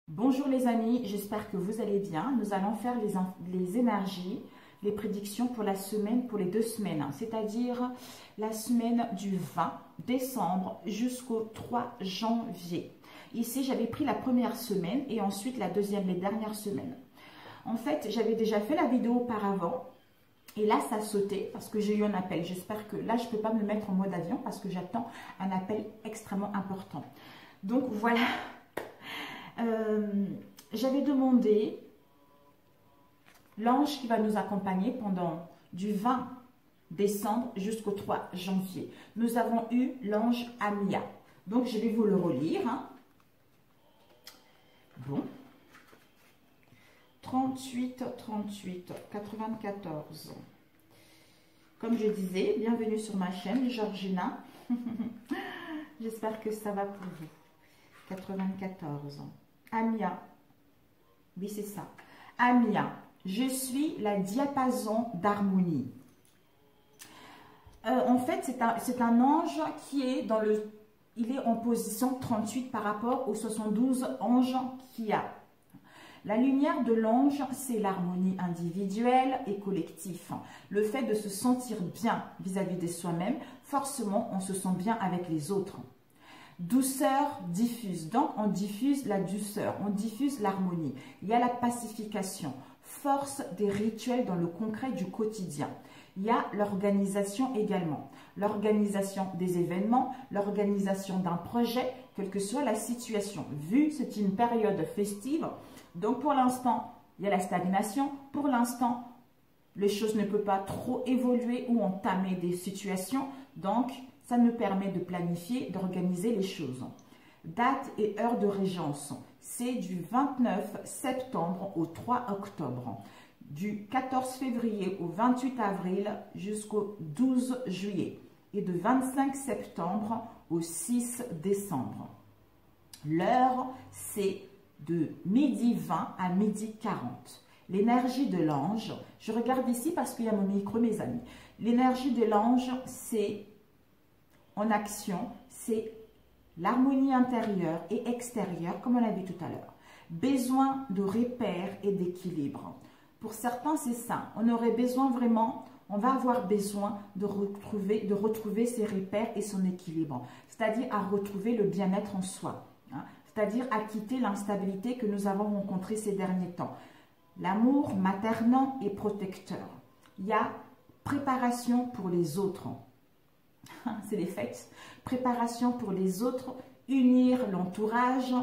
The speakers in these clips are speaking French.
Bonjour les amis, j'espère que vous allez bien. Nous allons faire les énergies, les prédictions pour la semaine, pour les 2 semaines, c'est-à-dire la semaine du 20 décembre jusqu'au 3 janvier. Ici, j'avais pris la première semaine et ensuite la deuxième, les dernières semaines. En fait, j'avais déjà fait la vidéo auparavant et là, ça a sauté parce que j'ai eu un appel. J'espère que là, je ne peux pas me mettre en mode avion parce que j'attends un appel extrêmement important. Donc voilà. J'avais demandé l'ange qui va nous accompagner pendant du 20 décembre jusqu'au 3 janvier. Nous avons eu l'ange Amia. Donc, je vais vous le relire. Bon. 38, 38, 94. Comme je disais, bienvenue sur ma chaîne, Georgina. J'espère que ça va pour vous. 94. Amia, oui c'est ça. Amia, je suis la diapason d'harmonie. En fait, c'est un ange qui est il est en position 38 par rapport aux 72 anges qu'il y a. La lumière de l'ange, c'est l'harmonie individuelle et collective. Le fait de se sentir bien vis-à-vis de soi-même, forcément, on se sent bien avec les autres. Douceur diffuse, donc on diffuse la douceur, on diffuse l'harmonie. Il y a la pacification, force des rituels dans le concret du quotidien. Il y a l'organisation également, l'organisation des événements, l'organisation d'un projet, quelle que soit la situation. Vu c'est une période festive, donc pour l'instant, il y a la stagnation. Pour l'instant, les choses ne peuvent pas trop évoluer ou entamer des situations, donc ça nous permet de planifier, d'organiser les choses. Date et heure de régence, c'est du 29 septembre au 3 octobre, du 14 février au 28 avril jusqu'au 12 juillet et de 25 septembre au 6 décembre. L'heure, c'est de midi 20 à midi 40. L'énergie de l'ange, je regarde ici parce qu'il y a mon micro, mes amis. L'énergie de l'ange, c'est en action, c'est l'harmonie intérieure et extérieure, comme on l'a vu tout à l'heure. Besoin de repères et d'équilibre. Pour certains, c'est ça. On aurait besoin vraiment, on va avoir besoin de retrouver ses repères et son équilibre. C'est-à-dire à retrouver le bien-être en soi. C'est-à-dire à quitter l'instabilité que nous avons rencontrée ces derniers temps. L'amour maternant et protecteur. Il y a préparation pour les autres. C'est les fêtes. Préparation pour les autres, unir l'entourage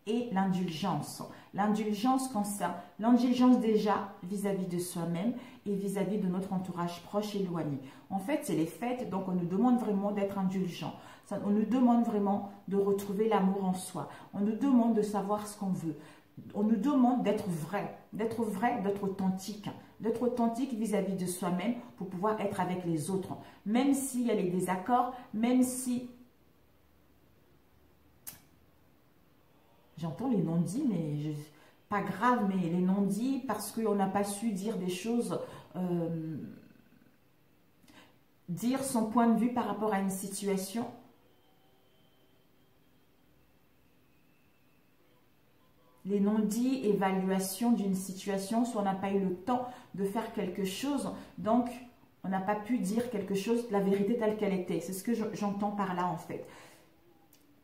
et l'indulgence. L'indulgence comme ça, l'indulgence déjà vis-à-vis de soi-même et vis-à-vis de notre entourage proche éloigné. En fait, c'est les fêtes, donc on nous demande vraiment d'être indulgent. On nous demande vraiment de retrouver l'amour en soi. On nous demande de savoir ce qu'on veut. On nous demande d'être vrai, d'être authentique vis-à-vis de soi-même pour pouvoir être avec les autres. Même s'il y a les désaccords, même si... J'entends les non-dits, mais pas grave, mais les non-dits parce qu'on n'a pas su dire des choses, dire son point de vue par rapport à une situation. Les non-dits, évaluation d'une situation, soit on n'a pas eu le temps de faire quelque chose, donc on n'a pas pu dire quelque chose, la vérité telle qu'elle était. C'est ce que j'entends par là en fait.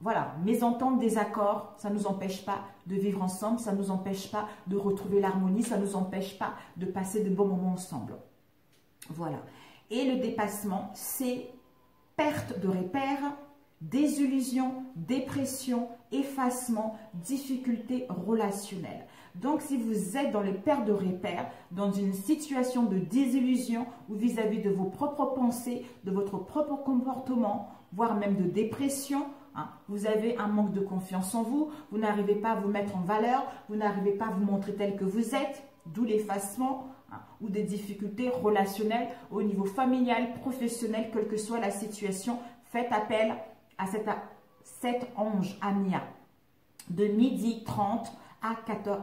Voilà, mésentente, désaccord, ça ne nous empêche pas de vivre ensemble, ça ne nous empêche pas de retrouver l'harmonie, ça ne nous empêche pas de passer de bons moments ensemble. Voilà. Et le dépassement, c'est perte de repères, désillusion, dépression, effacement, difficultés relationnelles. Donc, si vous êtes dans les pertes de repères, dans une situation de désillusion ou vis-à-vis de vos propres pensées, de votre propre comportement, voire même de dépression, vous avez un manque de confiance en vous, vous n'arrivez pas à vous mettre en valeur, vous n'arrivez pas à vous montrer tel que vous êtes, d'où l'effacement ou des difficultés relationnelles au niveau familial, professionnel, quelle que soit la situation, faites appel à cet ange Amia de midi 30 à 14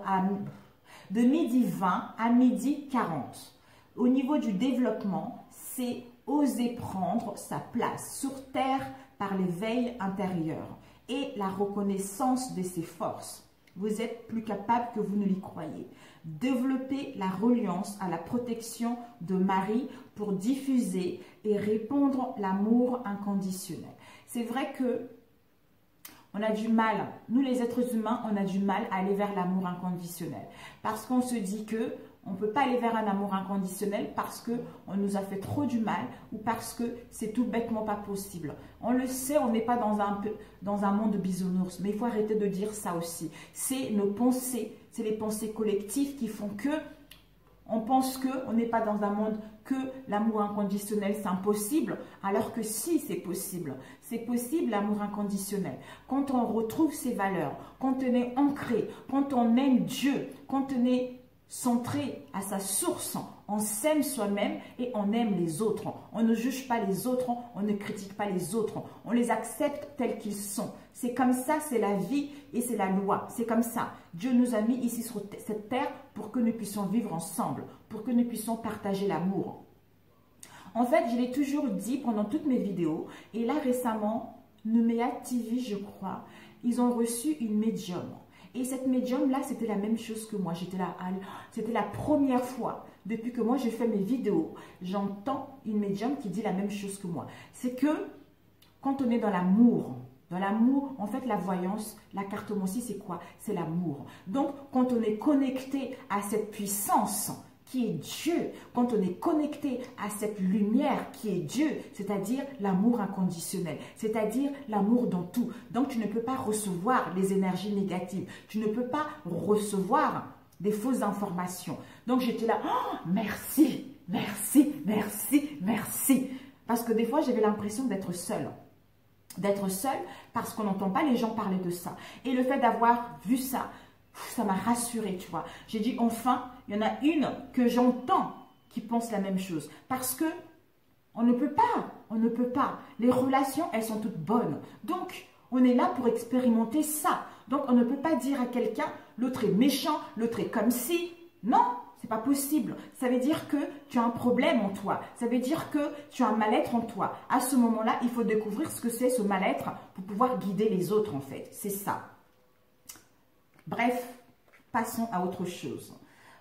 de midi 20 à midi 40. Au niveau du développement, c'est oser prendre sa place sur terre par l'éveil intérieur et la reconnaissance de ses forces. Vous êtes plus capable que vous ne l'y croyez. Développez la reliance à la protection de Marie pour diffuser et répandre l'amour inconditionnel. C'est vrai que on a du mal, nous les êtres humains, on a du mal à aller vers l'amour inconditionnel. Parce qu'on se dit que on ne peut pas aller vers un amour inconditionnel parce qu'on nous a fait trop du mal ou parce que c'est tout bêtement pas possible. On le sait, on n'est pas dans un monde de bisounours, mais il faut arrêter de dire ça aussi. C'est nos pensées, c'est les pensées collectives qui font que on pense qu'on n'est pas dans un monde que l'amour inconditionnel c'est impossible, alors que si c'est possible. C'est possible l'amour inconditionnel. Quand on retrouve ses valeurs, quand on est ancré, quand on aime Dieu, quand on est centré à sa source, on s'aime soi-même et on aime les autres. On ne juge pas les autres, on ne critique pas les autres, on les accepte tels qu'ils sont. C'est comme ça, c'est la vie et c'est la loi. C'est comme ça. Dieu nous a mis ici sur cette terre pour que nous puissions vivre ensemble, pour que nous puissions partager l'amour. En fait, je l'ai toujours dit pendant toutes mes vidéos, et là récemment, Nouméa TV, je crois, ils ont reçu une médium. Et cette médium-là, c'était la même chose que moi. J'étais là, c'était la première fois, depuis que moi j'ai fait mes vidéos, j'entends une médium qui dit la même chose que moi. C'est que quand on est dans l'amour, en fait, la voyance, la cartomancie, c'est quoi? C'est l'amour. Donc, quand on est connecté à cette puissance qui est Dieu, quand on est connecté à cette lumière qui est Dieu, c'est-à-dire l'amour inconditionnel, c'est-à-dire l'amour dans tout. Donc, tu ne peux pas recevoir les énergies négatives, tu ne peux pas recevoir des fausses informations. Donc, j'étais là, oh, merci, merci, merci, merci. Parce que des fois, j'avais l'impression d'être seule. D'être seule parce qu'on n'entend pas les gens parler de ça. Et le fait d'avoir vu ça, ça m'a rassurée, tu vois. J'ai dit, enfin, il y en a une que j'entends qui pense la même chose. Parce que on ne peut pas. Les relations, elles sont toutes bonnes. Donc, on est là pour expérimenter ça. Donc, on ne peut pas dire à quelqu'un, l'autre est méchant, l'autre est comme si. Non, c'est pas possible. Ça veut dire que tu as un problème en toi. Ça veut dire que tu as un mal-être en toi. À ce moment-là, il faut découvrir ce que c'est ce mal-être pour pouvoir guider les autres, en fait. C'est ça. Bref, passons à autre chose.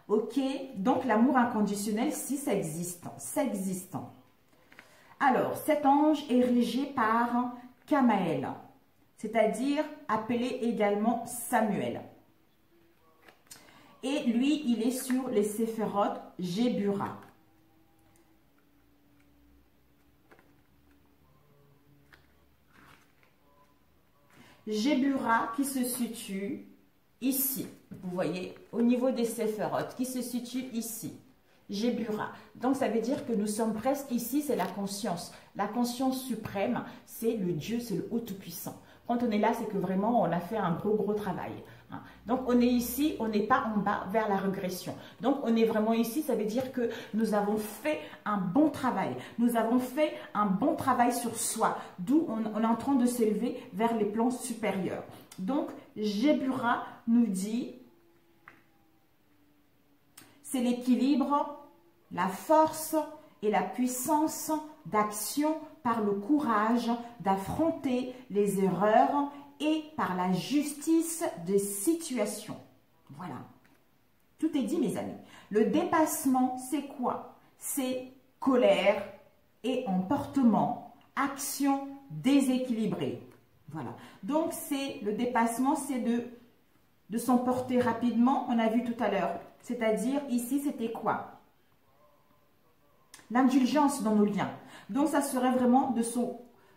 Ok, donc l'amour inconditionnel, si ça existe, ça existe. Alors, cet ange est régé par Kamaël, c'est-à-dire appelé également Samuel. Et lui, il est sur les séphirotes Jébura. Jébura qui se situe ici. Vous voyez, au niveau des séphirotes, qui se situe ici. Jébura. Donc, ça veut dire que nous sommes presque ici, c'est la conscience. La conscience suprême, c'est le Dieu, c'est le haut tout-puissant. Quand on est là, c'est que vraiment, on a fait un gros travail. Donc, on est ici, on n'est pas en bas vers la régression. Donc, on est vraiment ici, ça veut dire que nous avons fait un bon travail. Nous avons fait un bon travail sur soi, d'où on est en train de s'élever vers les plans supérieurs. Donc, Jébura nous dit, c'est l'équilibre, la force et la puissance d'action par le courage d'affronter les erreurs et par la justice des situations. Voilà. Tout est dit, mes amis. Le dépassement, c'est quoi? C'est colère et emportement, action déséquilibrée. Voilà. Donc, c'est le dépassement, c'est de s'emporter rapidement. On a vu tout à l'heure. C'est-à-dire, ici, c'était quoi? L'indulgence dans nos liens. Donc, ça serait vraiment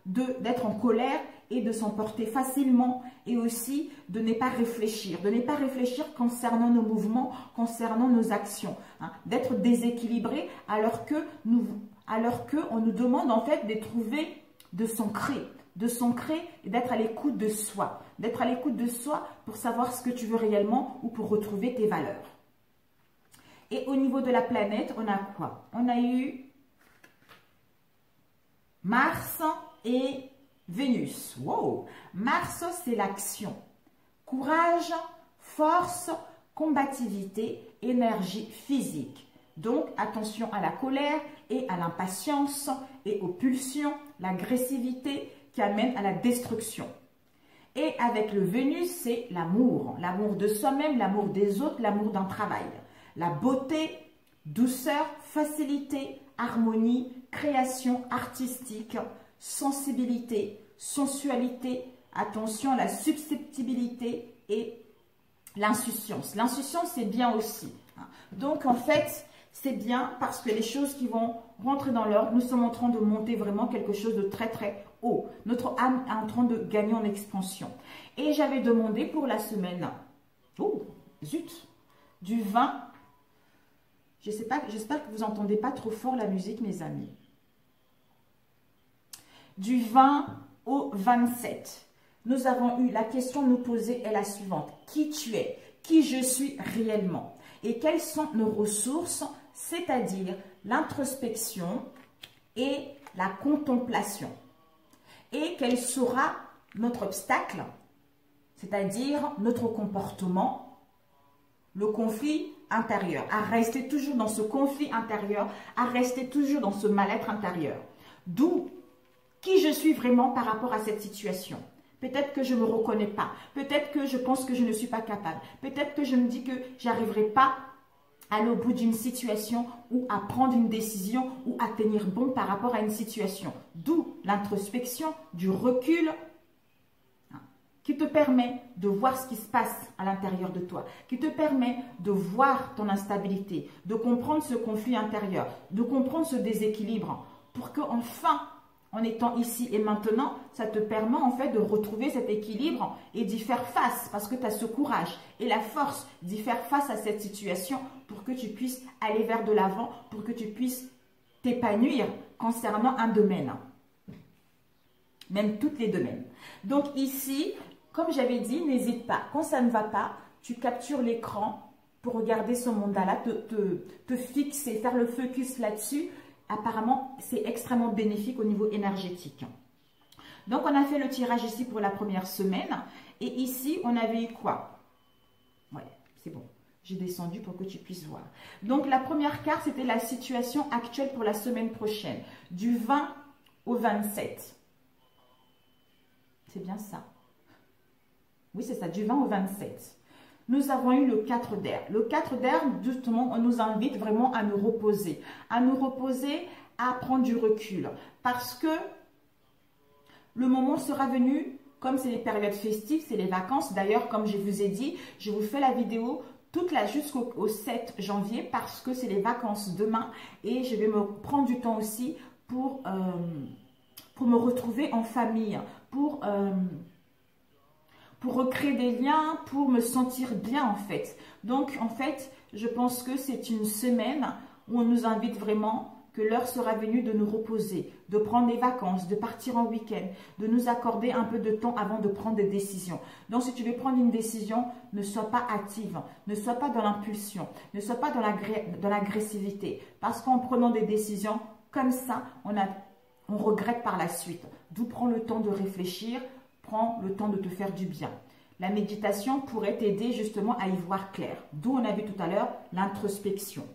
d'être en colère et de s'emporter facilement et aussi de ne pas réfléchir. De ne pas réfléchir concernant nos mouvements, concernant nos actions. Hein, d'être déséquilibré alors que on nous demande en fait de trouver, de s'ancrer et d'être à l'écoute de soi. D'être à l'écoute de soi pour savoir ce que tu veux réellement ou pour retrouver tes valeurs. Et au niveau de la planète, on a quoi? On a eu Mars et Vénus. Wow! Mars, c'est l'action. Courage, force, combativité, énergie physique. Donc, attention à la colère et à l'impatience et aux pulsions, l'agressivité qui amène à la destruction. Et avec le Vénus, c'est l'amour. L'amour de soi-même, l'amour des autres, l'amour d'un travail. La beauté, douceur, facilité, harmonie, création artistique, sensibilité, sensualité, attention, la susceptibilité et l'insouciance. L'insouciance, c'est bien aussi. Donc, en fait, c'est bien parce que les choses qui vont rentrer dans l'ordre, nous sommes en train de monter vraiment quelque chose de très, très haut. Notre âme est en train de gagner en expansion. Et j'avais demandé pour la semaine, oh, zut, du 20, j'espère que vous n'entendez pas trop fort la musique, mes amis. Du 20 au 27, nous avons eu la question nous poser est la suivante. Qui tu es? Qui je suis réellement? Et quelles sont nos ressources, c'est-à-dire l'introspection et la contemplation. Et quel sera notre obstacle, c'est-à-dire notre comportement, le conflit intérieur, à rester toujours dans ce conflit intérieur, à rester toujours dans ce mal-être intérieur. D'où qui je suis vraiment par rapport à cette situation. Peut-être que je ne me reconnais pas. Peut-être que je pense que je ne suis pas capable. Peut-être que je me dis que j'arriverai pas à aller au bout d'une situation ou à prendre une décision ou à tenir bon par rapport à une situation. D'où l'introspection, du recul qui te permet de voir ce qui se passe à l'intérieur de toi, qui te permet de voir ton instabilité, de comprendre ce conflit intérieur, de comprendre ce déséquilibre pour qu'enfin, en étant ici et maintenant, ça te permet en fait de retrouver cet équilibre et d'y faire face parce que tu as ce courage et la force d'y faire face à cette situation pour que tu puisses aller vers de l'avant, pour que tu puisses t'épanouir concernant un domaine, même tous les domaines. Donc ici, comme j'avais dit, n'hésite pas, quand ça ne va pas, tu captures l'écran pour regarder ce mandala, te fixer, faire le focus là-dessus. Apparemment, c'est extrêmement bénéfique au niveau énergétique. Donc, on a fait le tirage ici pour la première semaine. Et ici, on avait eu quoi? Ouais, c'est bon. J'ai descendu pour que tu puisses voir. Donc, la première carte, c'était la situation actuelle pour la semaine prochaine. Du 20 au 27. C'est bien ça. Oui, c'est ça, du 20 au 27. Nous avons eu le 4 d'air. Le 4 d'air, justement, on nous invite vraiment à nous reposer. À nous reposer, à prendre du recul. Parce que le moment sera venu, comme c'est les périodes festives, c'est les vacances. D'ailleurs, comme je vous ai dit, je vous fais la vidéo toute là jusqu'au 7 janvier parce que c'est les vacances demain. Et je vais me prendre du temps aussi pour me retrouver en famille, pour recréer des liens, pour me sentir bien en fait. Donc en fait, je pense que c'est une semaine où on nous invite vraiment que l'heure sera venue de nous reposer, de prendre des vacances, de partir en week-end, de nous accorder un peu de temps avant de prendre des décisions. Donc si tu veux prendre une décision, ne sois pas hâtive, ne sois pas dans l'impulsion, ne sois pas dans l'agressivité. Parce qu'en prenant des décisions comme ça, on regrette par la suite. D'où prends le temps de réfléchir, prends le temps de te faire du bien. La méditation pourrait t'aider justement à y voir clair. D'où on a vu tout à l'heure l'introspection.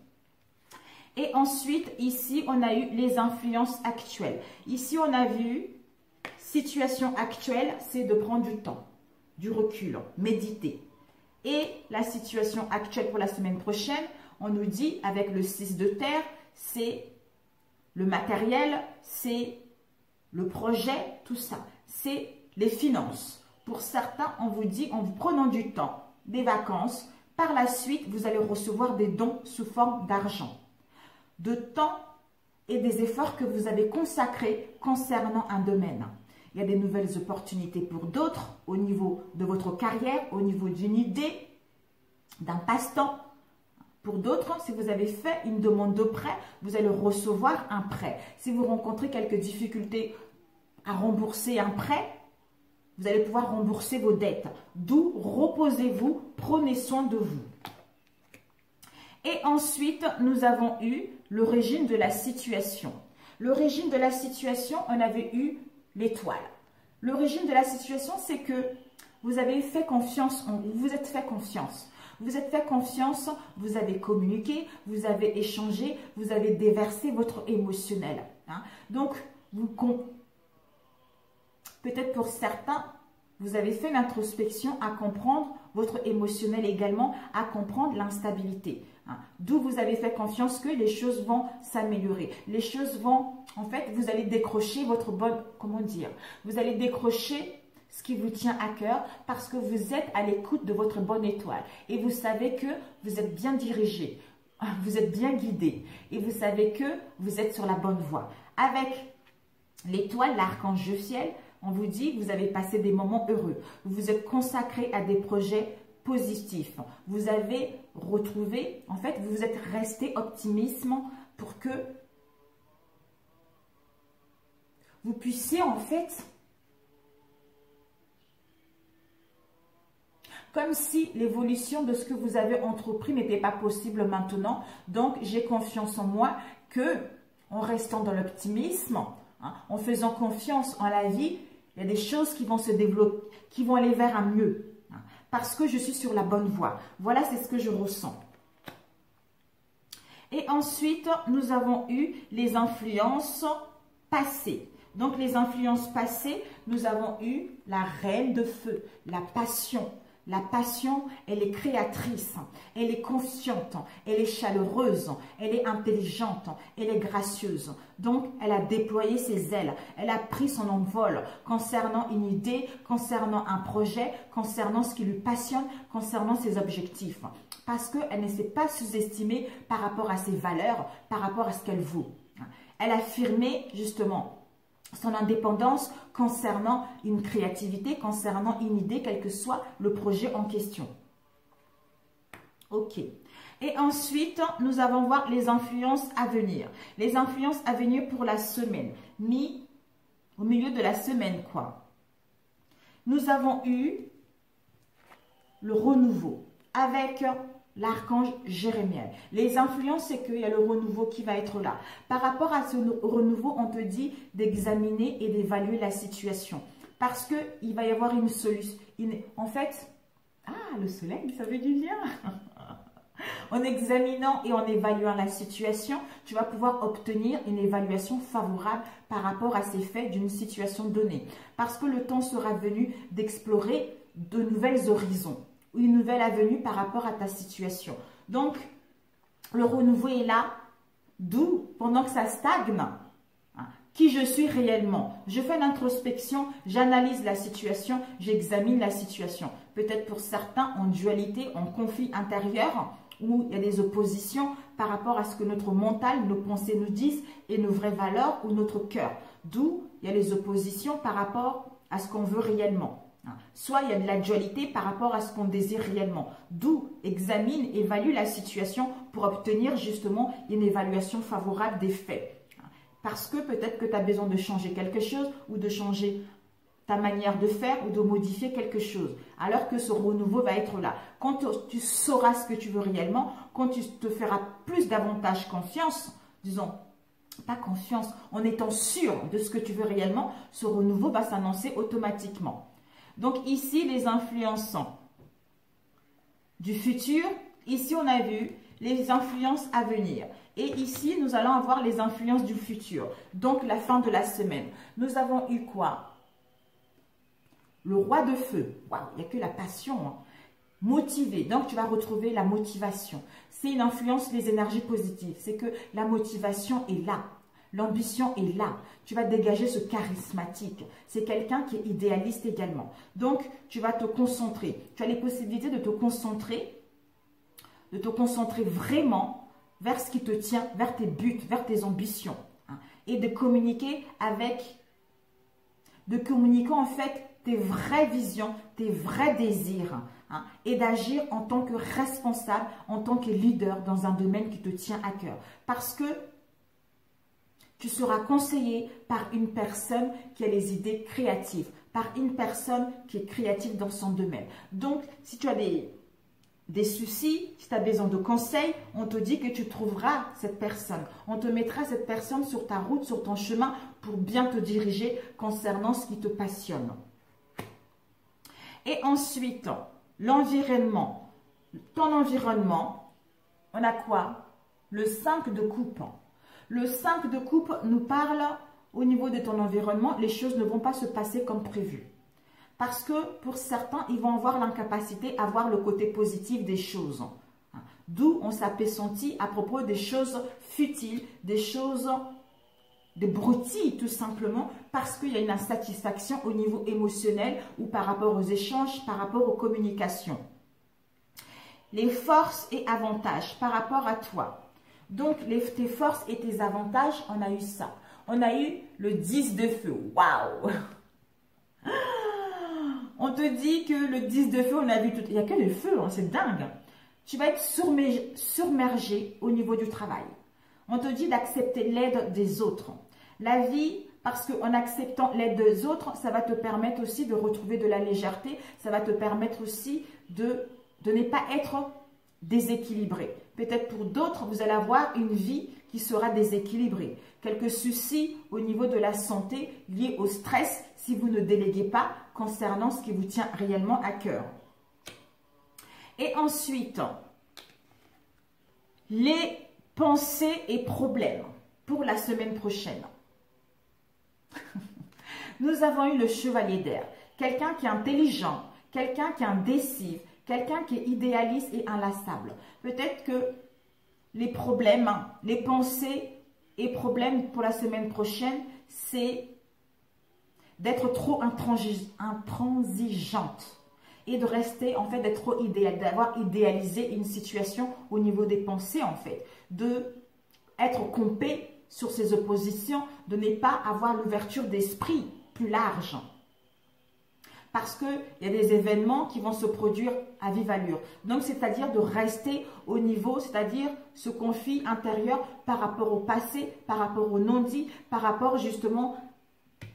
Et ensuite, ici, on a eu les influences actuelles. Ici, on a vu situation actuelle, c'est de prendre du temps, du recul, méditer. Et la situation actuelle pour la semaine prochaine, on nous dit avec le 6 de terre, c'est le matériel, c'est le projet, tout ça. C'est les finances. Pour certains, on vous dit, en vous prenant du temps, des vacances, par la suite, vous allez recevoir des dons sous forme d'argent, de temps et des efforts que vous avez consacrés concernant un domaine. Il y a des nouvelles opportunités pour d'autres au niveau de votre carrière, au niveau d'une idée, d'un passe-temps. Pour d'autres, si vous avez fait une demande de prêt, vous allez recevoir un prêt. Si vous rencontrez quelques difficultés à rembourser un prêt, vous allez pouvoir rembourser vos dettes. D'où reposez-vous, prenez soin de vous. Et ensuite, nous avons eu le régime de la situation. Le régime de la situation, on avait eu l'étoile. Le régime de la situation, c'est que vous avez fait confiance en vous, vous êtes fait confiance. Vous êtes fait confiance, vous avez communiqué, vous avez échangé, vous avez déversé votre émotionnel. Donc, peut-être pour certains, vous avez fait l'introspection à comprendre votre émotionnel également, à comprendre l'instabilité. D'où vous avez fait confiance que les choses vont s'améliorer. Les choses vont, en fait, vous allez décrocher votre bonne, comment dire, vous allez décrocher ce qui vous tient à cœur parce que vous êtes à l'écoute de votre bonne étoile. Et vous savez que vous êtes bien dirigé, vous êtes bien guidé. Et vous savez que vous êtes sur la bonne voie. Avec l'étoile, l'archange Jophiel, on vous dit que vous avez passé des moments heureux. Vous vous êtes consacré à des projets positifs. Vous avez retrouvé, en fait, vous vous êtes resté optimiste pour que vous puissiez, en fait, comme si l'évolution de ce que vous avez entrepris n'était pas possible maintenant. Donc, j'ai confiance en moi que, en restant dans l'optimisme, en faisant confiance en la vie, il y a des choses qui vont se développer, qui vont aller vers un mieux. Parce que je suis sur la bonne voie. Voilà, c'est ce que je ressens. Et ensuite, nous avons eu les influences passées. Donc, les influences passées, nous avons eu la reine de feu, la passion. La passion, elle est créatrice, elle est consciente, elle est chaleureuse, elle est intelligente, elle est gracieuse. Donc, elle a déployé ses ailes, elle a pris son envol concernant une idée, concernant un projet, concernant ce qui lui passionne, concernant ses objectifs. Parce qu'elle ne s'est pas sous-estimée par rapport à ses valeurs, par rapport à ce qu'elle vaut. Elle a affirmé justement son indépendance concernant une créativité, concernant une idée, quel que soit le projet en question. Ok. Et ensuite, nous allons voir les influences à venir. Les influences à venir pour la semaine. Au milieu de la semaine, quoi. Nous avons eu le renouveau avec l'archange Jérémiel. Les influences, c'est qu'il y a le renouveau qui va être là. Par rapport à ce renouveau, on te dit d'examiner et d'évaluer la situation. Parce qu'il va y avoir une solution. En fait, le soleil, ça veut du bien. En examinant et en évaluant la situation, tu vas pouvoir obtenir une évaluation favorable par rapport à ces faits d'une situation donnée. Parce que le temps sera venu d'explorer de nouvelles horizons. Une nouvelle avenue par rapport à ta situation. Donc, le renouveau est là, d'où, pendant que ça stagne, qui je suis réellement. Je fais l'introspection, j'analyse la situation, j'examine la situation. Peut-être pour certains en dualité, en conflit intérieur, où il y a des oppositions par rapport à ce que notre mental, nos pensées nous disent et nos vraies valeurs ou notre cœur. D'où il y a les oppositions par rapport à ce qu'on veut réellement. Soit il y a de la dualité par rapport à ce qu'on désire réellement. D'où examine, évalue la situation pour obtenir justement une évaluation favorable des faits. Parce que peut-être que tu as besoin de changer quelque chose ou de changer ta manière de faire ou de modifier quelque chose. Alors que ce renouveau va être là. Quand tu sauras ce que tu veux réellement, quand tu te feras plus davantage confiance, disons, pas confiance, en étant sûr de ce que tu veux réellement, ce renouveau va s'annoncer automatiquement. Donc ici, les influences du futur. Ici, on a vu les influences à venir. Et ici, nous allons avoir les influences du futur. Donc, la fin de la semaine. Nous avons eu quoi? Le roi de feu. Waouh, il n'y a que la passion. Motivé. Donc, tu vas retrouver la motivation. C'est une influence des énergies positives. C'est que la motivation est là. L'ambition est là. Tu vas dégager ce charismatique. C'est quelqu'un qui est idéaliste également. Donc, tu vas te concentrer. Tu as les possibilités de te concentrer vraiment vers ce qui te tient, vers tes buts, vers tes ambitions. Et de communiquer en fait tes vraies visions, tes vrais désirs. Et d'agir en tant que responsable, en tant que leader dans un domaine qui te tient à cœur. Parce que tu seras conseillé par une personne qui a les idées créatives, par une personne qui est créative dans son domaine. Donc, si tu as des soucis, si tu as besoin de conseils, on te dit que tu trouveras cette personne. On te mettra cette personne sur ta route, sur ton chemin pour bien te diriger concernant ce qui te passionne. Et ensuite, l'environnement. Ton environnement, on a quoi? Le 5 de coupe. Le 5 de coupe nous parle au niveau de ton environnement, les choses ne vont pas se passer comme prévu. Parce que pour certains, ils vont avoir l'incapacité à voir le côté positif des choses. D'où on s'appessentit à propos des choses futiles, des choses, des broutilles tout simplement, parce qu'il y a une insatisfaction au niveau émotionnel ou par rapport aux échanges, par rapport aux communications. Les forces et avantages par rapport à toi. Donc, tes forces et tes avantages, on a eu ça. On a eu le 10 de feu. Waouh! On te dit que le 10 de feu, on a vu tout. Il n'y a que le feu, hein, c'est dingue. Tu vas être surmergé au niveau du travail. On te dit d'accepter l'aide des autres. La vie, parce qu'en acceptant l'aide des autres, ça va te permettre aussi de retrouver de la légèreté. Ça va te permettre aussi de ne pas être déséquilibré. Peut-être pour d'autres, vous allez avoir une vie qui sera déséquilibrée. Quelques soucis au niveau de la santé liés au stress si vous ne déléguez pas concernant ce qui vous tient réellement à cœur. Et ensuite, les pensées et problèmes pour la semaine prochaine. Nous avons eu le chevalier d'air. Quelqu'un qui est intelligent, quelqu'un qui est indécis, quelqu'un qui est idéaliste et inlassable. Peut-être que les problèmes, les pensées et problèmes pour la semaine prochaine, c'est d'être trop intransigeante et de rester, en fait, d'être trop idéal, d'avoir idéalisé une situation au niveau des pensées, en fait, de être compé sur ses oppositions, de ne pas avoir l'ouverture d'esprit plus large. Parce qu'il y a des événements qui vont se produire à vive allure. Donc, c'est-à-dire de rester au niveau, c'est-à-dire ce conflit intérieur par rapport au passé, par rapport au non-dit, par rapport justement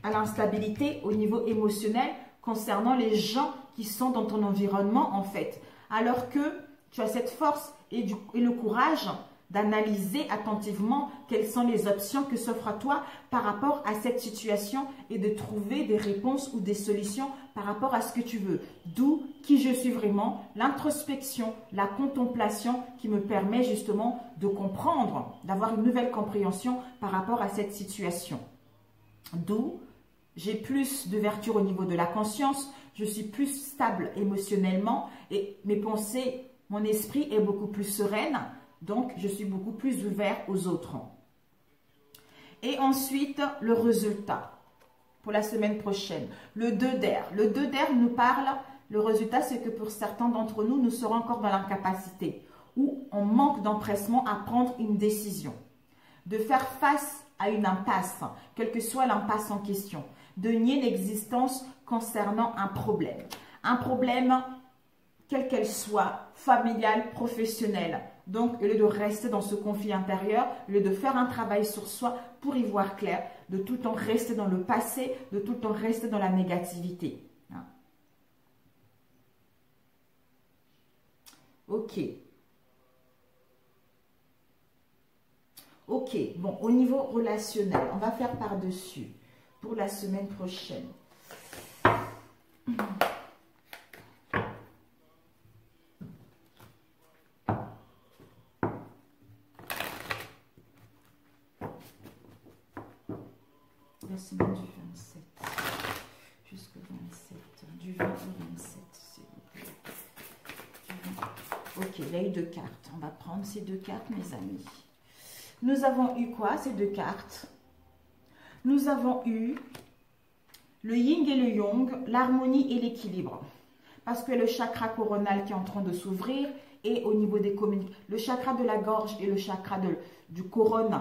à l'instabilité au niveau émotionnel concernant les gens qui sont dans ton environnement en fait. Alors que tu as cette force et le courage d'analyser attentivement quelles sont les options que s'offrent à toi par rapport à cette situation et de trouver des réponses ou des solutions par rapport à ce que tu veux. D'où qui je suis vraiment, l'introspection, la contemplation qui me permet justement de comprendre, d'avoir une nouvelle compréhension par rapport à cette situation. D'où j'ai plus d'ouverture au niveau de la conscience, je suis plus stable émotionnellement et mes pensées, mon esprit est beaucoup plus sereine. Donc, je suis beaucoup plus ouvert aux autres. Et ensuite, le résultat pour la semaine prochaine. Le 2 d'air. Le 2 d'air nous parle, le résultat, c'est que pour certains d'entre nous, nous serons encore dans l'incapacité ou on manque d'empressement à prendre une décision. De faire face à une impasse, quelle que soit l'impasse en question. De nier l'existence concernant un problème. Un problème, quelle qu'elle soit, familial, professionnel. Donc, au lieu de rester dans ce conflit intérieur, au lieu de faire un travail sur soi pour y voir clair, de tout le temps rester dans le passé, de tout le temps rester dans la négativité. Ok. Ok, bon, au niveau relationnel, on va faire par-dessus pour la semaine prochaine. La semaine du 27 jusqu'au 27, du 20 au 27, s'il vous plaît. Ok, il y a eu 2 cartes. On va prendre ces 2 cartes, mes amis. Nous avons eu quoi, ces 2 cartes? Nous avons eu le yin et le yang, l'harmonie et l'équilibre. Parce que le chakra coronal qui est en train de s'ouvrir et au niveau des communications, le chakra de la gorge et le chakra du couronne.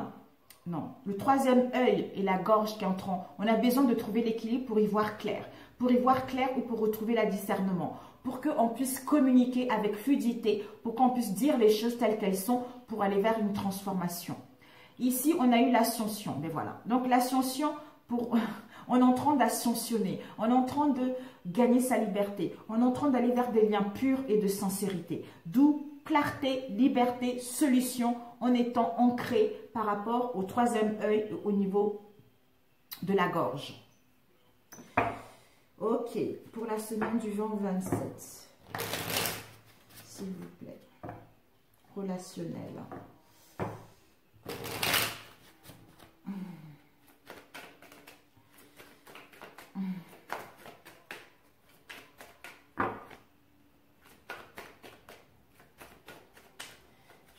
Non, le 3e œil et la gorge qui entrent. On a besoin de trouver l'équilibre pour y voir clair. Pour y voir clair ou pour retrouver le discernement. Pour qu'on puisse communiquer avec fluidité, pour qu'on puisse dire les choses telles qu'elles sont pour aller vers une transformation. Ici, on a eu l'ascension. Mais voilà. Donc, l'ascension, on est en train d'ascensionner. On est en train de gagner sa liberté. On est en train d'aller vers des liens purs et de sincérité. D'où clarté, liberté, solution, en étant ancré par rapport au 3e œil au niveau de la gorge. Ok, pour la semaine du 20 au 27, s'il vous plaît, relationnel.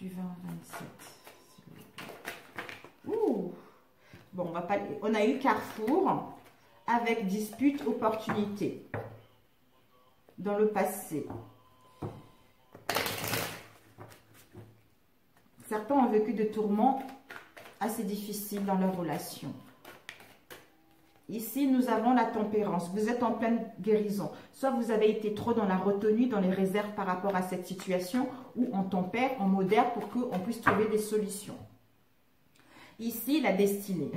Du 20 au 27. Ouh. Bon, on a eu carrefour avec dispute, opportunité dans le passé. Certains ont vécu des tourments assez difficiles dans leur relation. Ici, nous avons la tempérance. Vous êtes en pleine guérison. Soit vous avez été trop dans la retenue, dans les réserves par rapport à cette situation, ou on tempère, on modère pour qu'on puisse trouver des solutions. Ici, la destinée.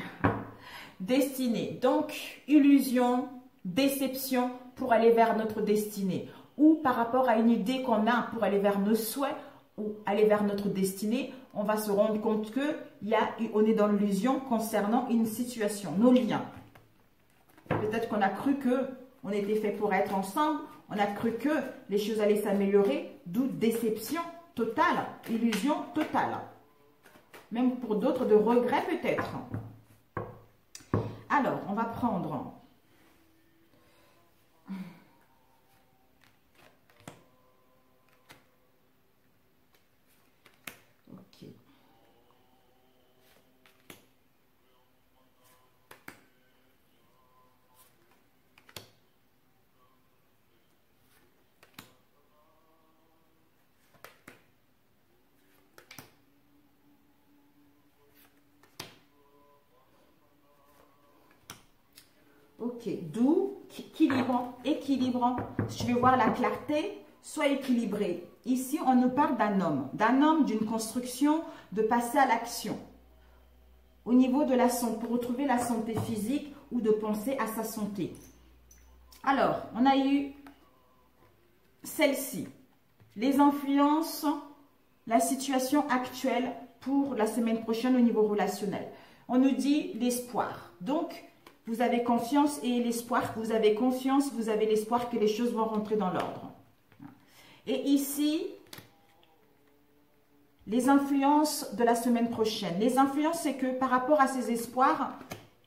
Destinée, donc illusion, déception pour aller vers notre destinée. Ou par rapport à une idée qu'on a pour aller vers nos souhaits, ou aller vers notre destinée, on va se rendre compte qu'on est dans l'illusion concernant une situation, nos liens. Peut-être qu'on a cru qu'on était fait pour être ensemble, on a cru que les choses allaient s'améliorer, d'où déception totale, illusion totale. Même pour d'autres, de regret peut-être. Alors, on va prendre... Ok. Ok, d'où équilibrant. Je vais voir la clarté, soit équilibré. Ici, on nous parle d'un homme, d'une construction, de passer à l'action. Au niveau de la santé, pour retrouver la santé physique ou de penser à sa santé. Alors, on a eu celle-ci. Les influences, la situation actuelle pour la semaine prochaine au niveau relationnel. On nous dit l'espoir. Donc, vous avez confiance et l'espoir, vous avez confiance, vous avez l'espoir que les choses vont rentrer dans l'ordre. Et ici, les influences de la semaine prochaine. Les influences, c'est que par rapport à ces espoirs,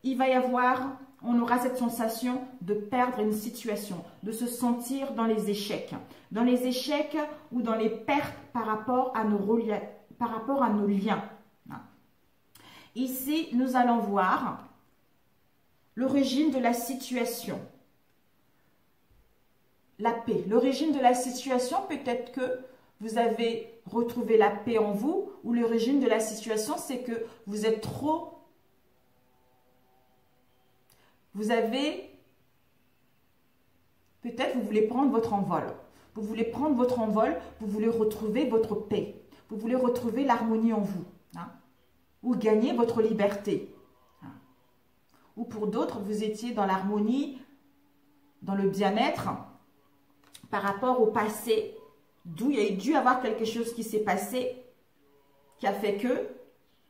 il va y avoir, on aura cette sensation de perdre une situation, de se sentir dans les échecs. Dans les échecs ou dans les pertes par rapport à nos liens. Ici, nous allons voir l'origine de la situation. La paix. L'origine de la situation, peut-être que vous avez retrouvé la paix en vous, ou l'origine de la situation, c'est que vous êtes trop... Vous avez... Peut-être vous voulez prendre votre envol. Vous voulez prendre votre envol, vous voulez retrouver votre paix. Vous voulez retrouver l'harmonie en vous. Ou gagner votre liberté. Ou pour d'autres, vous étiez dans l'harmonie, dans le bien-être par rapport au passé, d'où il y a dû avoir quelque chose qui s'est passé, qui a fait que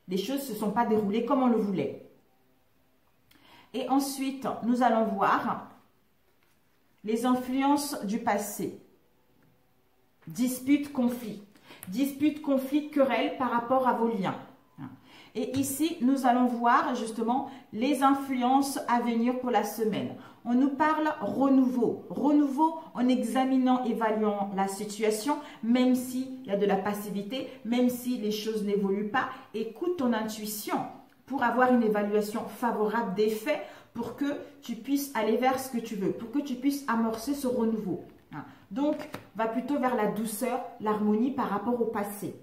les choses ne se sont pas déroulées comme on le voulait. Et ensuite, nous allons voir les influences du passé. Dispute, conflit. Dispute, conflit, querelle par rapport à vos liens. Et ici, nous allons voir justement les influences à venir pour la semaine. On nous parle renouveau. Renouveau en examinant, évaluant la situation, même s'il y a de la passivité, même si les choses n'évoluent pas. Écoute ton intuition pour avoir une évaluation favorable des faits, pour que tu puisses aller vers ce que tu veux, pour que tu puisses amorcer ce renouveau. Donc, va plutôt vers la douceur, l'harmonie par rapport au passé.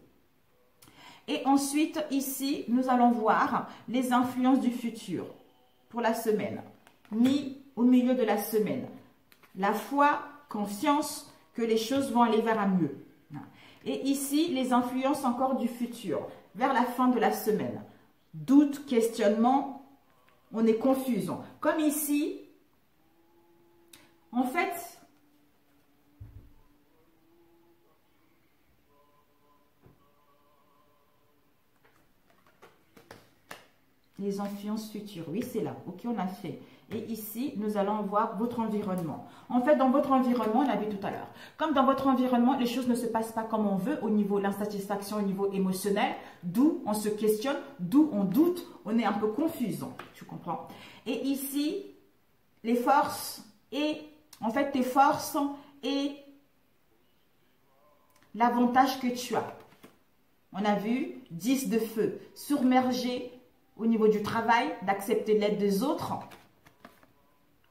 Et ensuite, ici, nous allons voir les influences du futur pour la semaine, mis au milieu de la semaine. La foi, confiance que les choses vont aller vers un mieux. Et ici, les influences encore du futur, vers la fin de la semaine. Doute, questionnement, on est confusion. Comme ici, en fait... Les influences futures, oui, c'est là. Ok, on a fait. Et ici, nous allons voir votre environnement. En fait, dans votre environnement, on a vu tout à l'heure. Comme dans votre environnement, les choses ne se passent pas comme on veut au niveau de l'insatisfaction, au niveau émotionnel, d'où on se questionne, d'où on doute, on est un peu confusant. Tu comprends? Et ici, les forces et, en fait, tes forces et l'avantage que tu as. On a vu 10 de feu, submergé au niveau du travail, d'accepter l'aide des autres.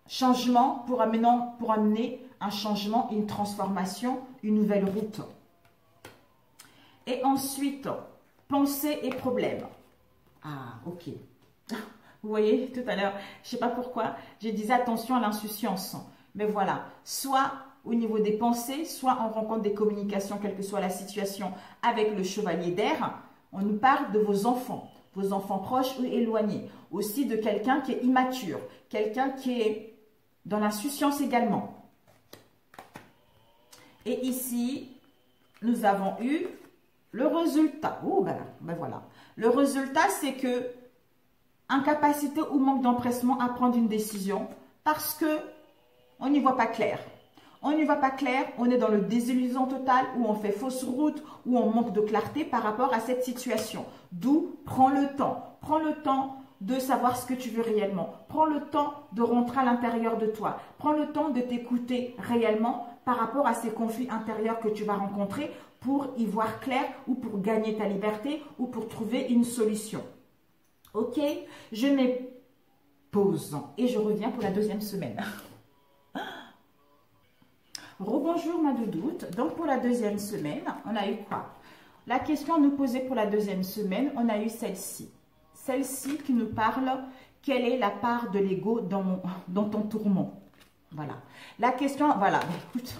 Changement pour amener un changement, une transformation, une nouvelle route. Et ensuite, pensée et problème. Ah, ok. Vous voyez, tout à l'heure, je ne sais pas pourquoi, je disais attention à l'insouciance. Mais voilà, soit au niveau des pensées, soit on rencontre des communications, quelle que soit la situation, avec le chevalier d'air. On nous parle de vos enfants proches ou éloignés. Aussi de quelqu'un qui est immature, quelqu'un qui est dans l'insouciance également. Et ici, nous avons eu le résultat. Oh, ben voilà. Le résultat, c'est que incapacité ou manque d'empressement à prendre une décision parce que on n'y voit pas clair. On n'y voit pas clair, on est dans le désillusion total où on fait fausse route, où on manque de clarté par rapport à cette situation. D'où, prends le temps de savoir ce que tu veux réellement. Prends le temps de rentrer à l'intérieur de toi. Prends le temps de t'écouter réellement par rapport à ces conflits intérieurs que tu vas rencontrer pour y voir clair ou pour gagner ta liberté ou pour trouver une solution. Ok, je mets pause et je reviens pour la deuxième semaine. Rebonjour ma doudoute. Donc pour la deuxième semaine, on a eu quoi? La question à nous poser pour la deuxième semaine, on a eu celle-ci. Celle-ci qui nous parle, quelle est la part de l'ego dans ton tourment? Voilà. La question, voilà, écoute.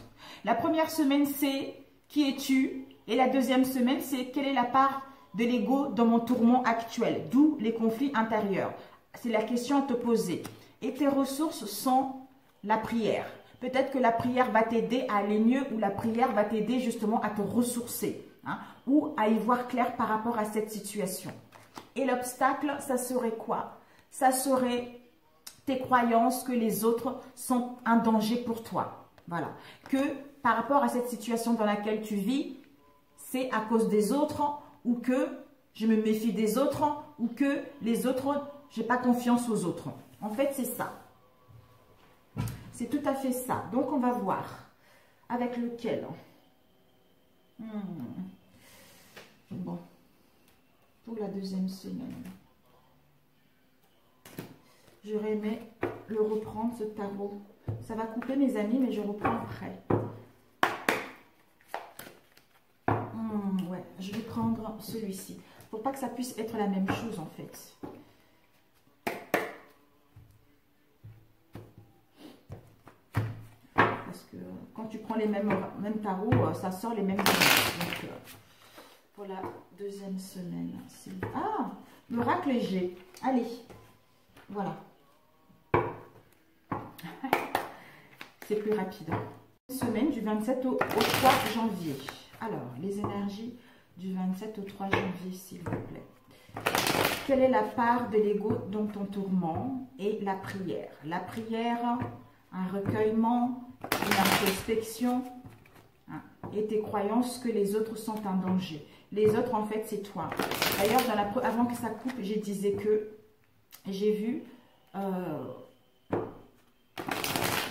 La première semaine, c'est qui es-tu? Et la deuxième semaine, c'est quelle est la part de l'ego dans mon tourment actuel? D'où les conflits intérieurs. C'est la question à te poser. Et tes ressources sont la prière. Peut-être que la prière va t'aider à aller mieux ou la prière va t'aider justement à te ressourcer ou à y voir clair par rapport à cette situation. Et l'obstacle, ça serait quoi? Ça serait tes croyances que les autres sont un danger pour toi. Voilà. Que par rapport à cette situation dans laquelle tu vis, c'est à cause des autres ou que je me méfie des autres ou que les autres, j'ai pas confiance aux autres. En fait, c'est ça. C'est tout à fait ça. Donc, on va voir avec lequel. Bon, pour la deuxième semaine. J'aurais aimé le reprendre, ce tarot. Ça va couper, mes amis, mais je reprends après. Ouais, je vais prendre celui-ci. Pour pas que ça puisse être la même chose, en fait. Quand tu prends les mêmes tarots, ça sort les mêmes images. Donc, pour la deuxième semaine. Ah, l'oracle léger. Allez, voilà. C'est plus rapide. Semaine du 27 au 3 janvier. Alors, les énergies du 27 au 3 janvier, s'il vous plaît. Quelle est la part de l'ego dans ton tourment et la prière? La prière, un recueillement, une introspection et tes croyances que les autres sont un danger. Les autres, en fait, c'est toi. D'ailleurs, avant que ça coupe, je disais que j'ai vu... bon,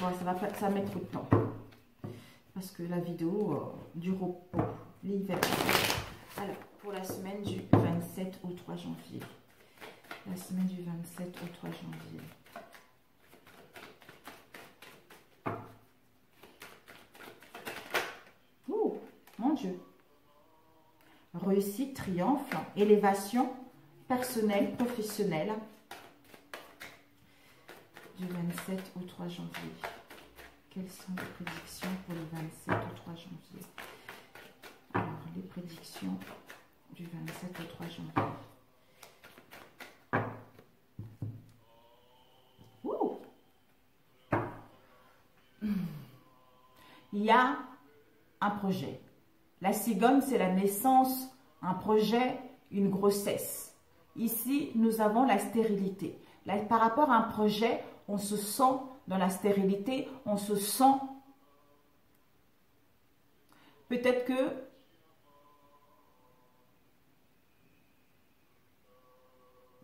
ça va mettre trop de temps. Parce que la vidéo du repos, l'hiver. Alors, pour la semaine du 27 au 3 janvier. La semaine du 27 au 3 janvier. Mon Dieu. Réussite, triomphe, élévation personnelle, professionnelle. Du 27 au 3 janvier. Quelles sont les prédictions pour le 27 au 3 janvier? Alors, les prédictions du 27 au 3 janvier. Ouh. Il y a un projet. La cigogne, c'est la naissance, un projet, une grossesse. Ici, nous avons la stérilité. Là, par rapport à un projet, on se sent dans la stérilité, on se sent... Peut-être que...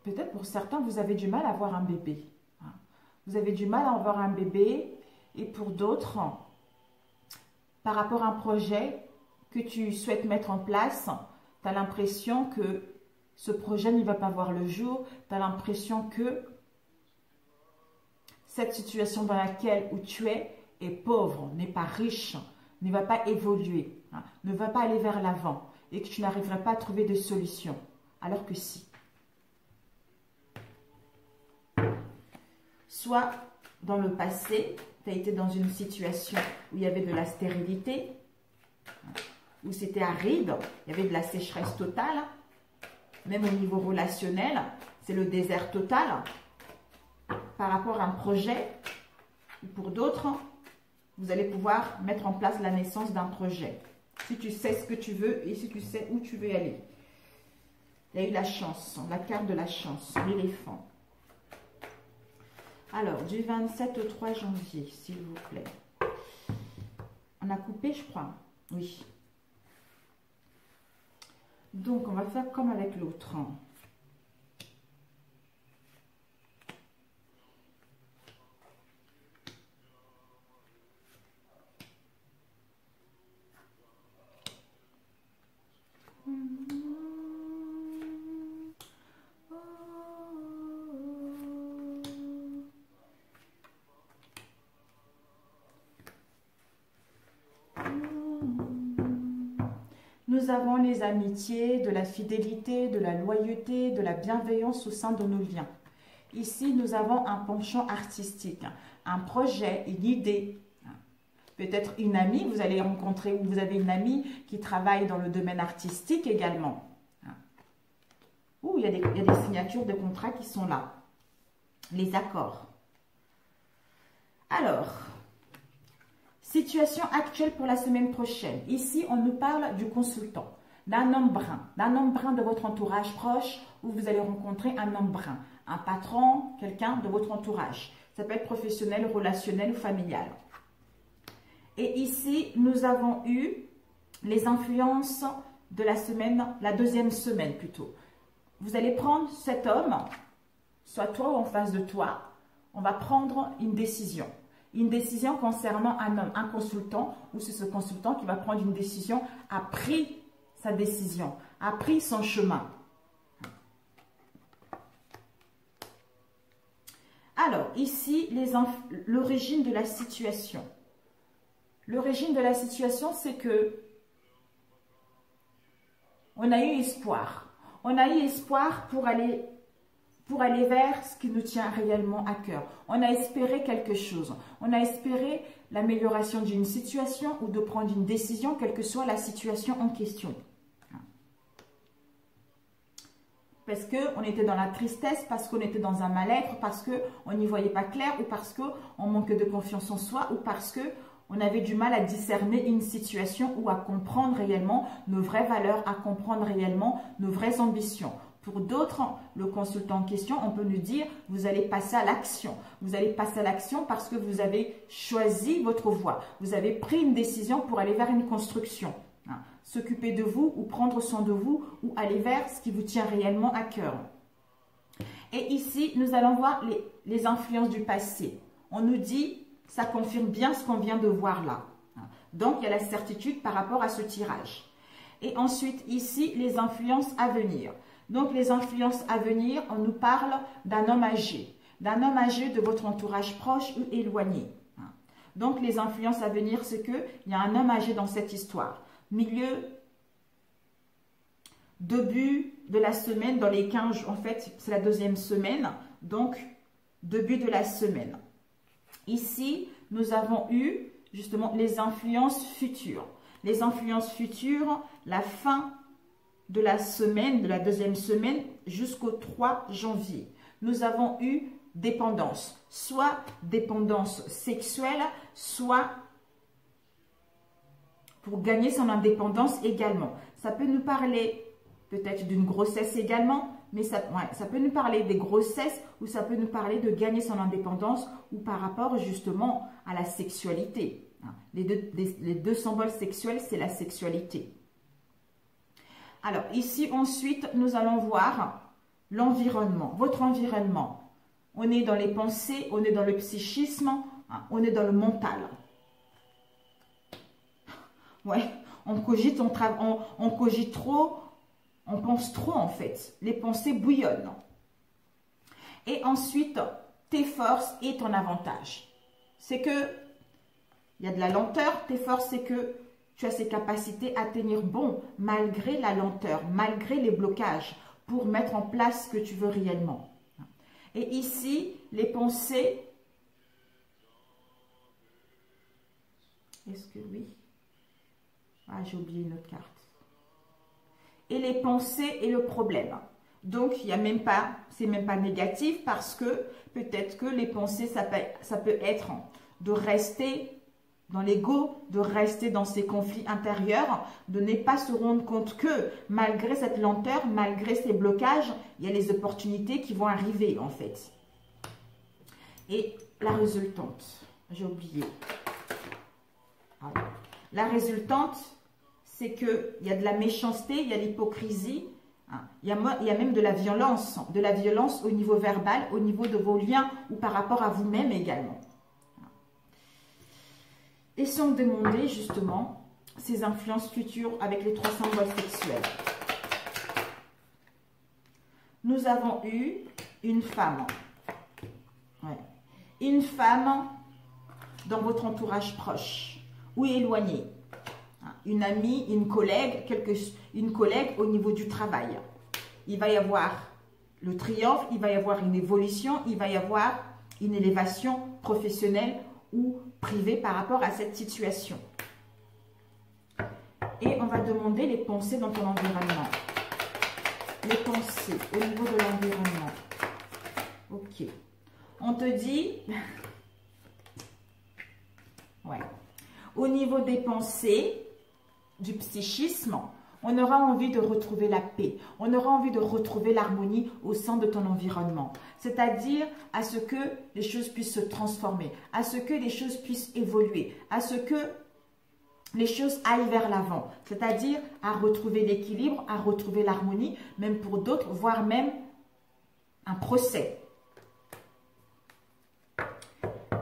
Peut-être pour certains, vous avez du mal à avoir un bébé. Vous avez du mal à avoir un bébé. Et pour d'autres, par rapport à un projet que tu souhaites mettre en place, tu as l'impression que ce projet ne va pas voir le jour, tu as l'impression que cette situation dans laquelle où tu es est pauvre, n'est pas riche, ne va pas évoluer, hein, ne va pas aller vers l'avant et que tu n'arriveras pas à trouver de solution. Alors que si. Soit dans le passé, tu as été dans une situation où il y avait de la stérilité, où c'était aride, il y avait de la sécheresse totale, même au niveau relationnel, c'est le désert total par rapport à un projet, ou pour d'autres, vous allez pouvoir mettre en place la naissance d'un projet. Si tu sais ce que tu veux et si tu sais où tu veux aller. Il y a eu la chance, la carte de la chance, l'éléphant. Alors, du 27 au 3 janvier, s'il vous plaît. On a coupé, je crois. Oui. Donc, on va faire comme avec l'autre. Nous avons les amitiés, de la fidélité, de la loyauté, de la bienveillance au sein de nos liens. Ici, nous avons un penchant artistique, un projet, une idée. Peut-être une amie, vous allez rencontrer ou vous avez une amie qui travaille dans le domaine artistique également. Ou il y a des signatures de contrats qui sont là. Les accords. Alors, situation actuelle pour la semaine prochaine. Ici, on nous parle du consultant, d'un homme brun de votre entourage proche où vous allez rencontrer un homme brun, un patron, quelqu'un de votre entourage. Ça peut être professionnel, relationnel ou familial. Et ici, nous avons eu les influences de la semaine, la deuxième semaine plutôt. Vous allez prendre cet homme, soit toi ou en face de toi, on va prendre une décision. Une décision concernant un homme, un consultant, ou c'est ce consultant qui va prendre une décision, a pris sa décision, a pris son chemin. Alors, ici, l'origine de la situation. L'origine de la situation, c'est que on a eu espoir. On a eu espoir pour aller vers ce qui nous tient réellement à cœur. On a espéré quelque chose. On a espéré l'amélioration d'une situation ou de prendre une décision, quelle que soit la situation en question. Parce qu'on était dans la tristesse, parce qu'on était dans un mal-être, parce qu'on n'y voyait pas clair, ou parce qu'on manquait de confiance en soi, ou parce qu'on avait du mal à discerner une situation ou à comprendre réellement nos vraies valeurs, à comprendre réellement nos vraies ambitions. Pour d'autres, le consultant en question, on peut nous dire, vous allez passer à l'action. Vous allez passer à l'action parce que vous avez choisi votre voie. Vous avez pris une décision pour aller vers une construction. S'occuper de vous ou prendre soin de vous ou aller vers ce qui vous tient réellement à cœur. Et ici, nous allons voir les influences du passé. On nous dit, ça confirme bien ce qu'on vient de voir là. Donc, il y a la certitude par rapport à ce tirage. Et ensuite, ici, les influences à venir. Donc, les influences à venir, on nous parle d'un homme âgé de votre entourage proche ou éloigné. Donc, les influences à venir, c'est qu'il y a un homme âgé dans cette histoire. Milieu, début de la semaine, dans les 15, en fait, c'est la deuxième semaine, donc début de la semaine. Ici, nous avons eu justement les influences futures. Les influences futures, la fin de la semaine, de la deuxième semaine, jusqu'au 3 janvier. Nous avons eu dépendance, soit dépendance sexuelle, soit pour gagner son indépendance également. Ça peut nous parler peut-être d'une grossesse également, mais ça peut nous parler des grossesses ou ça peut nous parler de gagner son indépendance ou par rapport justement à la sexualité. Les deux symboles sexuels, c'est la sexualité. Alors ici ensuite, nous allons voir l'environnement, votre environnement. On est dans les pensées, on est dans le psychisme, on est dans le mental. Ouais, on cogite, on cogite trop, On pense trop en fait. Les pensées bouillonnent. Et ensuite, tes forces et ton avantage. C'est que il y a de la lenteur. Tes forces, c'est que tu as ces capacités à tenir bon malgré la lenteur, malgré les blocages pour mettre en place ce que tu veux réellement. Et ici, les pensées... Est-ce que oui? Ah, j'ai oublié une autre carte. Et les pensées et le problème. Donc, il y a même pas, c'est même pas négatif parce que peut-être que les pensées, ça peut être de rester dans l'ego, de rester dans ces conflits intérieurs, de ne pas se rendre compte que malgré cette lenteur, malgré ces blocages, il y a les opportunités qui vont arriver en fait. Et la résultante, j'ai oublié. Voilà. La résultante, c'est qu'il y a de la méchanceté, il y a l'hypocrisie, hein, il y a même de la violence au niveau verbal, au niveau de vos liens ou par rapport à vous-même également. Et sans demander justement ces influences futures avec les 3 symboles sexuels. Nous avons eu une femme. Ouais. Une femme dans votre entourage proche ou éloigné. Une amie, une collègue au niveau du travail. Il va y avoir le triomphe, il va y avoir une évolution, il va y avoir une élévation professionnelle ou privée par rapport à cette situation. Et on va demander les pensées dans ton environnement. Les pensées au niveau de l'environnement. Ok. On te dit... Ouais. Au niveau des pensées, du psychisme, on aura envie de retrouver la paix. On aura envie de retrouver l'harmonie au sein de ton environnement. C'est-à-dire à ce que les choses puissent se transformer, à ce que les choses puissent évoluer, à ce que les choses aillent vers l'avant. C'est-à-dire à retrouver l'équilibre, à retrouver l'harmonie, même pour d'autres, voire même un procès.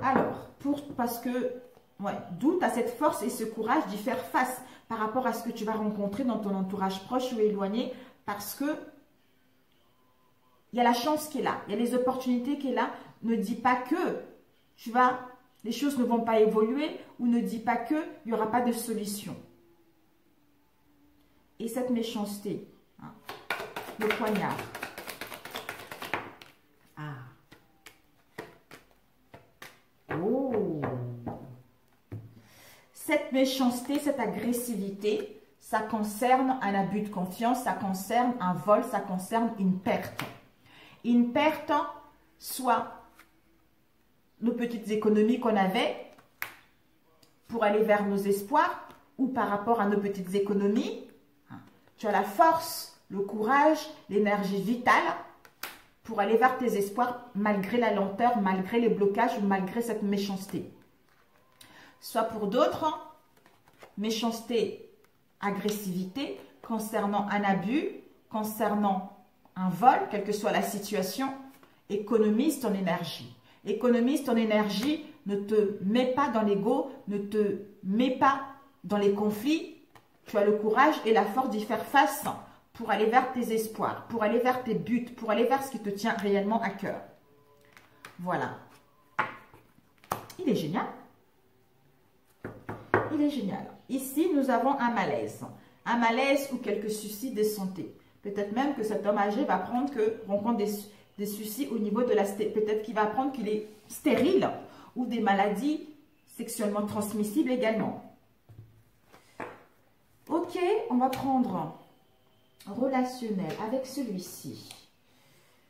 Alors, parce que, ouais, d'où tu as cette force et ce courage d'y faire face par rapport à ce que tu vas rencontrer dans ton entourage proche ou éloigné, parce que il y a la chance qui est là, il y a les opportunités qui est là. Ne dis pas que les choses ne vont pas évoluer ou ne dis pas que il n'y aura pas de solution. Et cette méchanceté, hein, le poignard. Ah. Oh. Cette méchanceté, cette agressivité, ça concerne un abus de confiance, ça concerne un vol, ça concerne une perte. Une perte, soit nos petites économies qu'on avait pour aller vers nos espoirs ou par rapport à nos petites économies. Tu as la force, le courage, l'énergie vitale pour aller vers tes espoirs malgré la lenteur, malgré les blocages ou malgré cette méchanceté. Soit pour d'autres, méchanceté, agressivité, concernant un abus, concernant un vol, quelle que soit la situation, économise ton énergie. Économise ton énergie, ne te mets pas dans l'ego, ne te mets pas dans les conflits. Tu as le courage et la force d'y faire face pour aller vers tes espoirs, pour aller vers tes buts, pour aller vers ce qui te tient réellement à cœur. Voilà. Il est génial. Il est génial. Ici, nous avons un malaise. Un malaise ou quelques soucis de santé. Peut-être même que cet homme âgé va rencontre des soucis au niveau de la... Peut-être qu'il va apprendre qu'il est stérile ou des maladies sexuellement transmissibles également. Ok, on va prendre relationnel avec celui-ci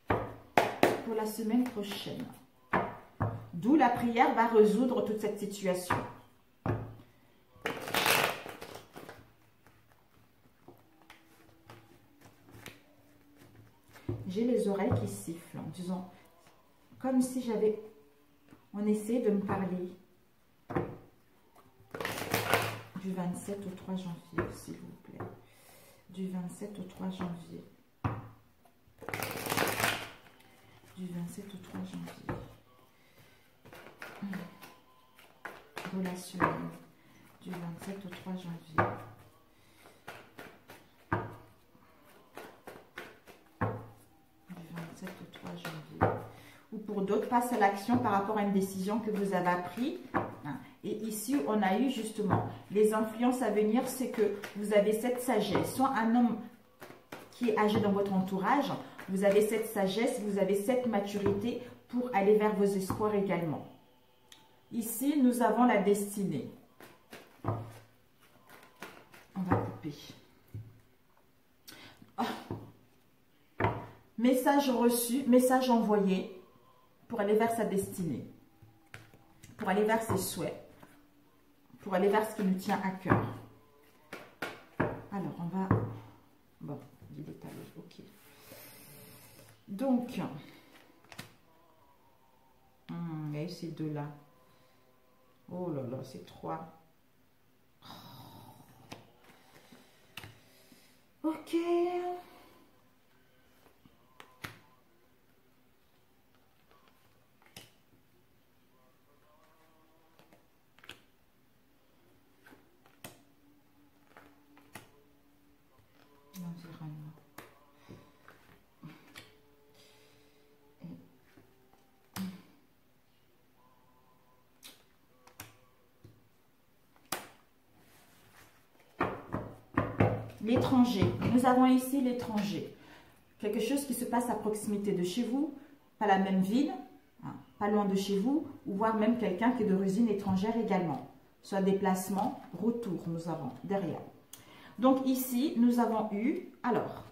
pour la semaine prochaine. D'où la prière va résoudre toute cette situation. J'ai les oreilles qui sifflent en disant, comme si on essayait de me parler. Du 27 au 3 janvier, s'il vous plaît. Du 27 au 3 janvier. Du 27 au 3 janvier. Relationnel. Du 27 au 3 janvier. pour d'autres, passe à l'action par rapport à une décision que vous avez prise. Et ici, on a eu justement les influences à venir, c'est que vous avez cette sagesse. Soit un homme qui est âgé dans votre entourage, vous avez cette sagesse, vous avez cette maturité pour aller vers vos espoirs également. Ici, nous avons la destinée. On va couper. Oh. Message reçu, message envoyé pour aller vers sa destinée, pour aller vers ses souhaits, pour aller vers ce qui nous tient à cœur. Alors, on va... Bon, il est étalé, ok. Donc, et ces deux-là. Oh là là, c'est 3. Ok. L'environnement. L'étranger. Nous avons ici l'étranger. Quelque chose qui se passe à proximité de chez vous, pas la même ville, hein, pas loin de chez vous, ou voire même quelqu'un qui est d'origine étrangère également. Soit déplacement, retour, nous avons derrière. Donc ici, nous avons eu, alors,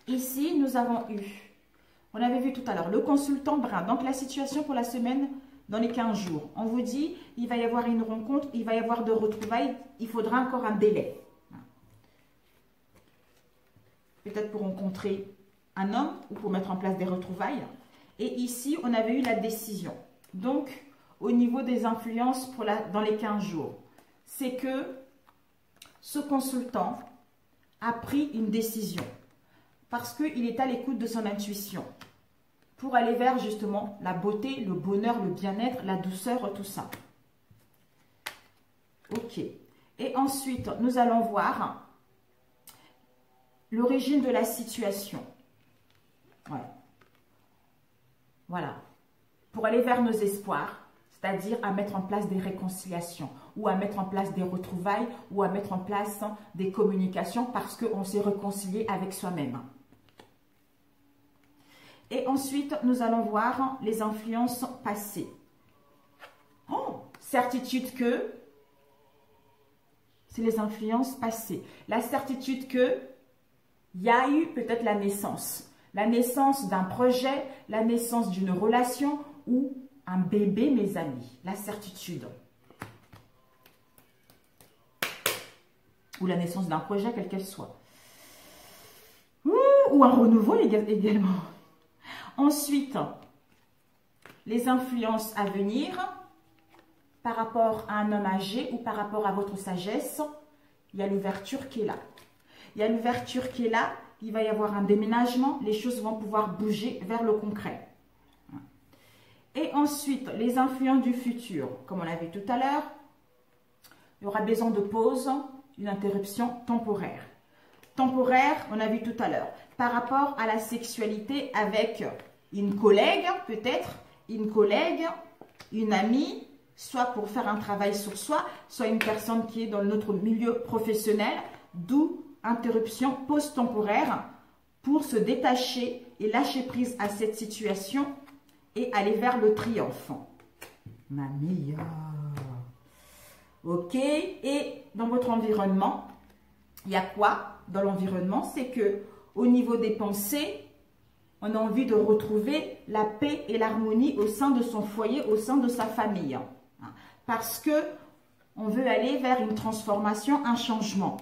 ici, nous avons eu, on avait vu tout à l'heure, le consultant brun. Donc la situation pour la semaine, dans les 15 jours. On vous dit, il va y avoir une rencontre, il va y avoir de retrouvailles, il faudra encore un délai. Peut-être pour rencontrer un homme ou pour mettre en place des retrouvailles. Et ici, on avait eu la décision. Donc, au niveau des influences dans les 15 jours, c'est que ce consultant a pris une décision parce qu'il est à l'écoute de son intuition pour aller vers justement la beauté, le bonheur, le bien-être, la douceur, tout ça. Ok. Et ensuite, nous allons voir l'origine de la situation. Ouais. Voilà. Pour aller vers nos espoirs, c'est-à-dire à mettre en place des réconciliations ou à mettre en place des retrouvailles ou à mettre en place des communications parce qu'on s'est réconcilié avec soi-même. Et ensuite, nous allons voir les influences passées. Oh, certitude que c'est les influences passées. La certitude que il y a eu peut-être la naissance d'un projet, la naissance d'une relation ou un bébé, mes amis. La certitude. Ou la naissance d'un projet, quel qu'elle soit. Ou un renouveau également. Ensuite, les influences à venir par rapport à un homme âgé ou par rapport à votre sagesse, il y a l'ouverture qui est là. Il y a l'ouverture qui est là, il va y avoir un déménagement, les choses vont pouvoir bouger vers le concret. Et ensuite, les influences du futur, comme on l'a vu tout à l'heure, il y aura besoin de pause, une interruption temporaire. Temporaire, on a vu tout à l'heure, par rapport à la sexualité avec une collègue, peut-être, une amie, soit pour faire un travail sur soi, soit une personne qui est dans notre milieu professionnel, d'où interruption, pause temporaire pour se détacher et lâcher prise à cette situation et aller vers le triomphe. Ma meilleure. Ok. Et dans votre environnement, il y a quoi dans l'environnement? C'est que au niveau des pensées, on a envie de retrouver la paix et l'harmonie au sein de son foyer, au sein de sa famille. Parce que on veut aller vers une transformation, un changement.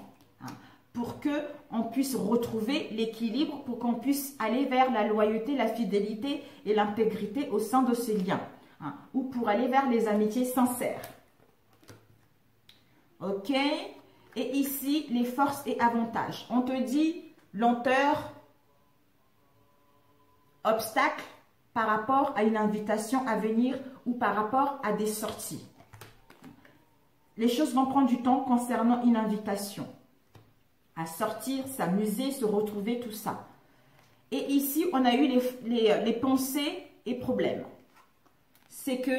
Pour qu'on puisse retrouver l'équilibre, pour qu'on puisse aller vers la loyauté, la fidélité et l'intégrité au sein de ces liens. Ou pour aller vers les amitiés sincères. Ok? Et ici, les forces et avantages. On te dit lenteur, obstacle par rapport à une invitation à venir ou par rapport à des sorties. Les choses vont prendre du temps concernant une invitation. À sortir, s'amuser, se retrouver, tout ça. Et ici, on a eu les pensées et problèmes. C'est que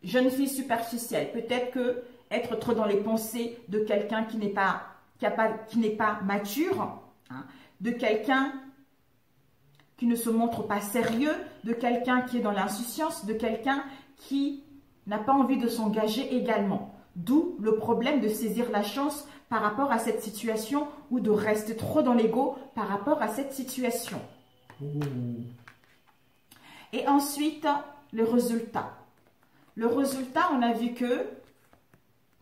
jeune fille superficielle, peut-être que être trop dans les pensées de quelqu'un qui n'est pas mature, hein, de quelqu'un qui ne se montre pas sérieux, de quelqu'un qui est dans l'insouciance, de quelqu'un qui n'a pas envie de s'engager également. D'où le problème de saisir la chance par rapport à cette situation ou de rester trop dans l'ego par rapport à cette situation. Et ensuite, le résultat. Le résultat, on a vu que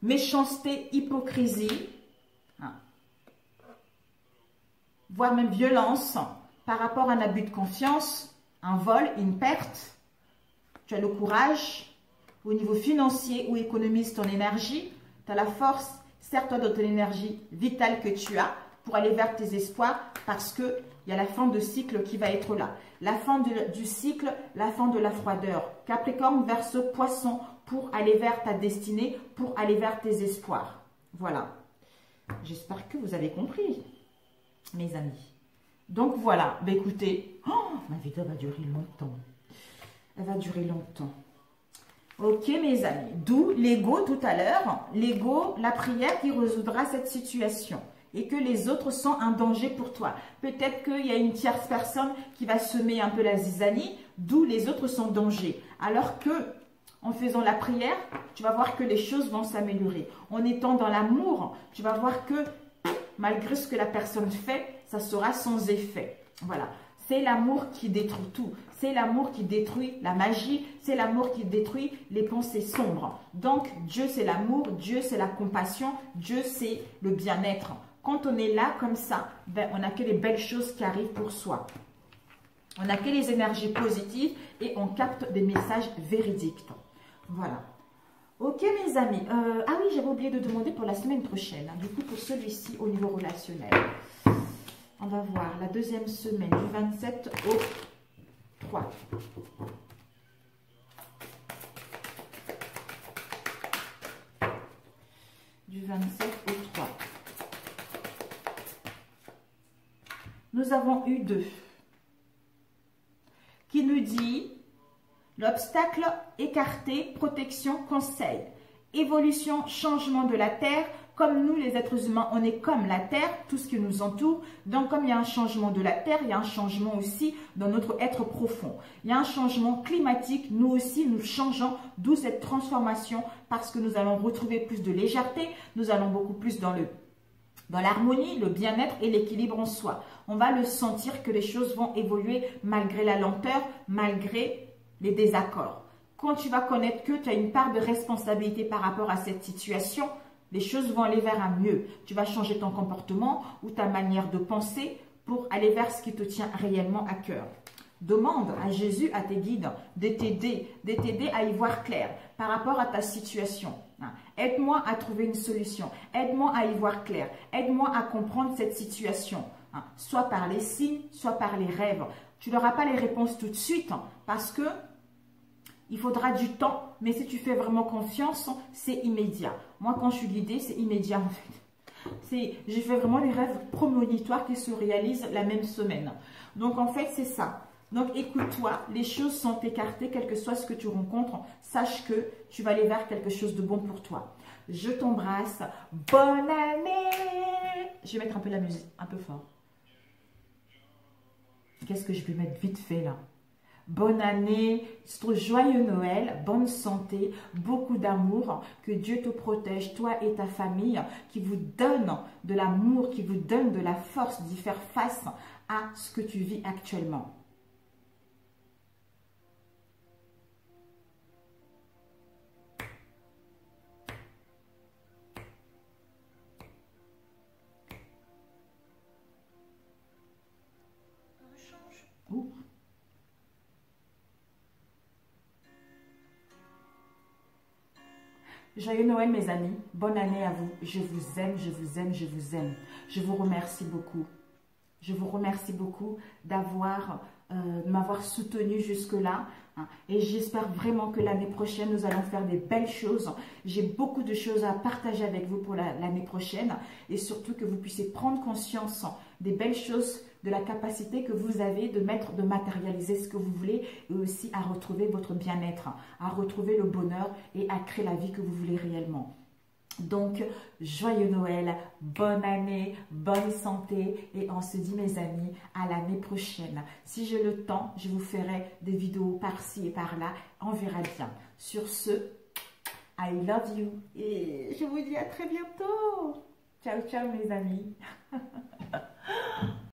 méchanceté, hypocrisie, hein, voire même violence par rapport à un abus de confiance, un vol, une perte. Tu as le courage au niveau financier ou économique, ton énergie. Tu as la force, sers-toi de ton énergie vitale que tu as pour aller vers tes espoirs parce qu'il y a la fin de cycle qui va être là. La fin du cycle, la fin de la froideur. Capricorne verse Poisson pour aller vers ta destinée, pour aller vers tes espoirs. Voilà. J'espère que vous avez compris, mes amis. Donc voilà, bah, écoutez, ma vidéo va durer longtemps. Elle va durer longtemps. Ok, mes amis. D'où l'ego tout à l'heure. L'ego, la prière qui résoudra cette situation. Et que les autres sont un danger pour toi. Peut-être qu'il y a une tierce personne qui va semer un peu la zizanie, d'où les autres sont danger. Alors que, en faisant la prière, tu vas voir que les choses vont s'améliorer. En étant dans l'amour, tu vas voir que malgré ce que la personne fait, ça sera sans effet. Voilà. C'est l'amour qui détruit tout. C'est l'amour qui détruit la magie. C'est l'amour qui détruit les pensées sombres. Donc, Dieu, c'est l'amour. Dieu, c'est la compassion. Dieu, c'est le bien-être. Quand on est là comme ça, ben, on n'a que les belles choses qui arrivent pour soi. On n'a que les énergies positives et on capte des messages véridiques. Voilà. Ok, mes amis. Ah oui, j'avais oublié de demander pour la semaine prochaine. Du coup, pour celui-ci, au niveau relationnel. On va voir la deuxième semaine du 27 au 3. Du 27 au 3. Nous avons eu 2. Qui nous dit l'obstacle écarté, protection, conseil. Évolution, changement de la Terre. Comme nous, les êtres humains, on est comme la Terre, tout ce qui nous entoure. Donc, comme il y a un changement de la Terre, il y a un changement aussi dans notre être profond. Il y a un changement climatique. Nous aussi, nous changeons, d'où cette transformation, parce que nous allons retrouver plus de légèreté. Nous allons beaucoup plus dans l'harmonie, le bien-être et l'équilibre en soi. On va le sentir que les choses vont évoluer malgré la lenteur, malgré les désaccords. Quand tu vas connaître que tu as une part de responsabilité par rapport à cette situation, les choses vont aller vers un mieux. Tu vas changer ton comportement ou ta manière de penser pour aller vers ce qui te tient réellement à cœur. Demande à Jésus, à tes guides, de t'aider à y voir clair par rapport à ta situation. Aide-moi à trouver une solution. Aide-moi à y voir clair. Aide-moi à comprendre cette situation. Soit par les signes, soit par les rêves. Tu n'auras pas les réponses tout de suite parce que il faudra du temps, mais si tu fais vraiment confiance, c'est immédiat. Moi, quand je suis guidée, c'est immédiat en fait. J'ai fait vraiment des rêves prémonitoires qui se réalisent la même semaine. Donc, en fait, c'est ça. Donc, écoute-toi, les choses sont écartées, quel que soit ce que tu rencontres. Sache que tu vas aller vers quelque chose de bon pour toi. Je t'embrasse. Bonne année! Je vais mettre un peu la musique, un peu fort. Qu'est-ce que je vais mettre vite fait là? Bonne année, joyeux Noël, bonne santé, beaucoup d'amour, que Dieu te protège, toi et ta famille, qui vous donne de l'amour, qui vous donne de la force d'y faire face à ce que tu vis actuellement. Ouh. Joyeux Noël mes amis, bonne année à vous, je vous aime, je vous aime, je vous aime. Je vous remercie beaucoup. Je vous remercie beaucoup m'avoir soutenu jusque-là. Et j'espère vraiment que l'année prochaine, nous allons faire des belles choses. J'ai beaucoup de choses à partager avec vous pour l'année prochaine. Et surtout que vous puissiez prendre conscience des belles choses, de la capacité que vous avez de matérialiser ce que vous voulez. Et aussi à retrouver votre bien-être, à retrouver le bonheur et à créer la vie que vous voulez réellement. Donc, joyeux Noël, bonne année, bonne santé et on se dit mes amis à l'année prochaine. Si j'ai le temps, je vous ferai des vidéos par-ci et par-là, on verra bien. Sur ce, I love you et je vous dis à très bientôt. Ciao, ciao mes amis.